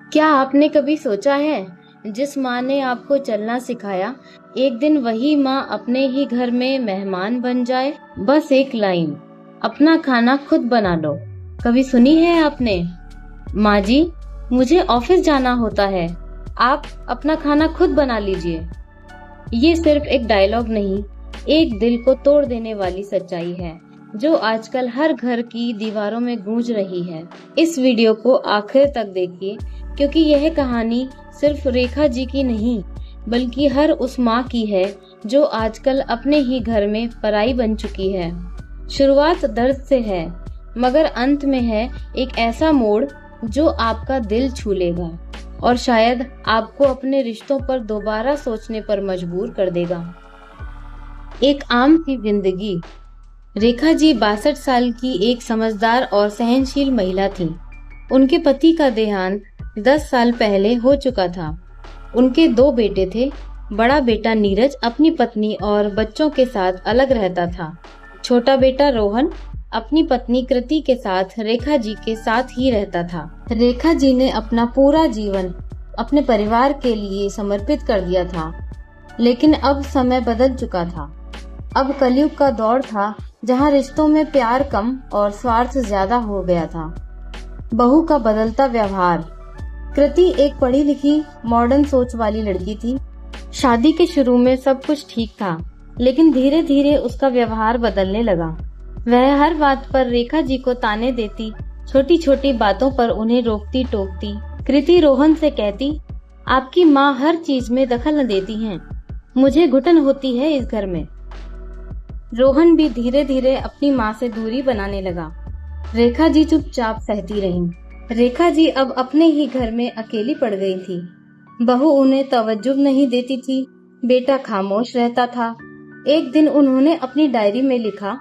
क्या आपने कभी सोचा है, जिस माँ ने आपको चलना सिखाया, एक दिन वही माँ अपने ही घर में मेहमान बन जाए? बस एक लाइन, अपना खाना खुद बना लो। कभी सुनी है आपने? माँ जी, मुझे ऑफिस जाना होता है, आप अपना खाना खुद बना लीजिए। ये सिर्फ एक डायलॉग नहीं, एक दिल को तोड़ देने वाली सच्चाई है, जो आजकल हर घर की दीवारों में गूंज रही है। इस वीडियो को आखिर तक देखिए, क्योंकि यह कहानी सिर्फ रेखा जी की नहीं, बल्कि हर उस माँ की है जो आजकल अपने ही घर में पराई बन चुकी है। शुरुआत दर्द से है, मगर अंत में है एक ऐसा मोड़ जो आपका दिल छू लेगा और शायद आपको अपने रिश्तों पर दोबारा सोचने पर मजबूर कर देगा। एक आम सी जिंदगी। रेखा जी 62 साल की एक समझदार और सहनशील महिला थी। उनके पति का देहांत 10 साल पहले हो चुका था। उनके 2 बेटे थे। बड़ा बेटा नीरज अपनी पत्नी और बच्चों के साथ अलग रहता था। छोटा बेटा रोहन अपनी पत्नी कृति के साथ रेखा जी के साथ ही रहता था। रेखा जी ने अपना पूरा जीवन अपने परिवार के लिए समर्पित कर दिया था, लेकिन अब समय बदल चुका था। अब कलयुग का दौर था, जहां रिश्तों में प्यार कम और स्वार्थ ज्यादा हो गया था। बहू का बदलता व्यवहार। कृति एक पढ़ी लिखी मॉडर्न सोच वाली लड़की थी। शादी के शुरू में सब कुछ ठीक था, लेकिन धीरे धीरे उसका व्यवहार बदलने लगा। वह हर बात पर रेखा जी को ताने देती, छोटी छोटी बातों पर उन्हें रोकती टोकती। कृति रोहन से कहती, आपकी माँ हर चीज में दखल न देती हैं, मुझे घुटन होती है इस घर में। रोहन भी धीरे धीरे अपनी माँ से दूरी बनाने लगा। रेखा जी चुपचाप सहती रहीं। रेखा जी अब अपने ही घर में अकेली पड़ गई थी। बहू उन्हें तवज्जो नहीं देती थी, बेटा खामोश रहता था। एक दिन उन्होंने अपनी डायरी में लिखा,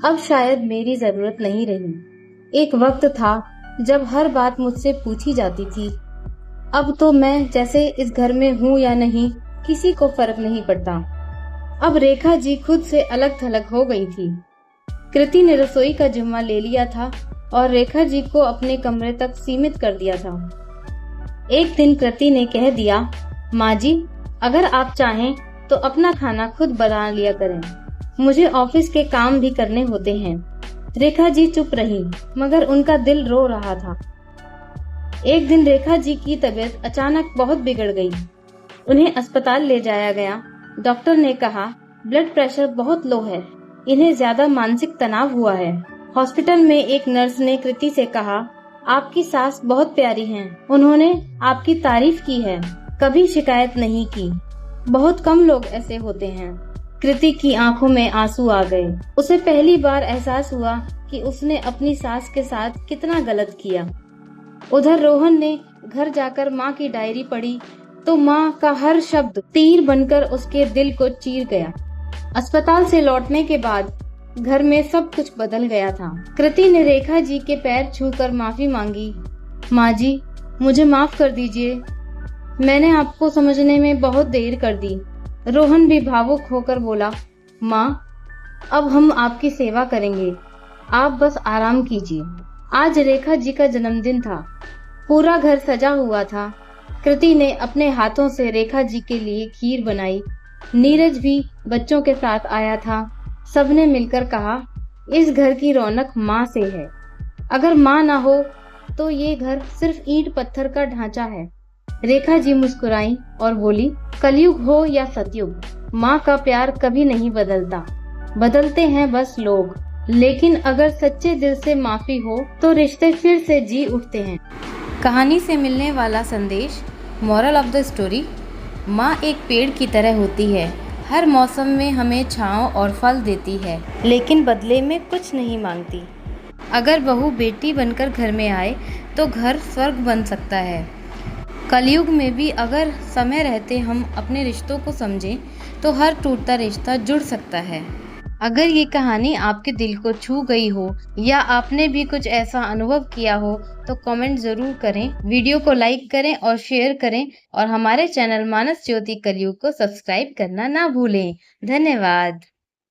अब शायद मेरी जरूरत नहीं रही। एक वक्त था जब हर बात मुझसे पूछी जाती थी। अब तो मैं जैसे इस घर में हूँ या नहीं, किसी को फर्क नहीं पड़ता। अब रेखा जी खुद से अलग थलग हो गई थी। कृति ने रसोई का जिम्मा ले लिया था और रेखा जी को अपने कमरे तक सीमित कर दिया था। एक दिन कृति ने कह दिया, माँ जी, अगर आप चाहें तो अपना खाना खुद बना लिया करें, मुझे ऑफिस के काम भी करने होते हैं। रेखा जी चुप रही, मगर उनका दिल रो रहा था। एक दिन रेखा जी की तबीयत अचानक बहुत बिगड़ गई। उन्हें अस्पताल ले जाया गया। डॉक्टर ने कहा, ब्लड प्रेशर बहुत लो है, इन्हें ज्यादा मानसिक तनाव हुआ है। हॉस्पिटल में एक नर्स ने कृति से कहा, आपकी सास बहुत प्यारी हैं, उन्होंने आपकी तारीफ की है, कभी शिकायत नहीं की। बहुत कम लोग ऐसे होते हैं। कृति की आंखों में आंसू आ गए। उसे पहली बार एहसास हुआ कि उसने अपनी सास के साथ कितना गलत किया। उधर रोहन ने घर जाकर माँ की डायरी पढ़ी तो माँ का हर शब्द तीर बनकर उसके दिल को चीर गया। अस्पताल से लौटने के बाद घर में सब कुछ बदल गया था। कृति ने रेखा जी के पैर छूकर माफी मांगी। माँ जी, मुझे माफ कर दीजिए, मैंने आपको समझने में बहुत देर कर दी। रोहन भी भावुक होकर बोला, माँ, अब हम आपकी सेवा करेंगे, आप बस आराम कीजिए। आज रेखा जी का जन्मदिन था। पूरा घर सजा हुआ था। कृति ने अपने हाथों से रेखा जी के लिए खीर बनाई। नीरज भी बच्चों के साथ आया था। सबने मिलकर कहा, इस घर की रौनक माँ से है। अगर माँ ना हो तो ये घर सिर्फ ईंट पत्थर का ढांचा है। रेखा जी मुस्कुराई और बोली, कलयुग हो या सतयुग, माँ का प्यार कभी नहीं बदलता, बदलते हैं बस लोग। लेकिन अगर सच्चे दिल से माफी हो तो रिश्ते फिर से जी उठते हैं। कहानी से मिलने वाला संदेश, मोरल ऑफ द स्टोरी, माँ एक पेड़ की तरह होती है, हर मौसम में हमें छांव और फल देती है, लेकिन बदले में कुछ नहीं मांगती। अगर बहू बेटी बनकर घर में आए तो घर स्वर्ग बन सकता है। कलयुग में भी अगर समय रहते हम अपने रिश्तों को समझें तो हर टूटता रिश्ता जुड़ सकता है। अगर ये कहानी आपके दिल को छू गई हो या आपने भी कुछ ऐसा अनुभव किया हो तो कमेंट जरूर करें, वीडियो को लाइक करें और शेयर करें, और हमारे चैनल मानस ज्योति कलयुग को सब्सक्राइब करना ना भूलें। धन्यवाद।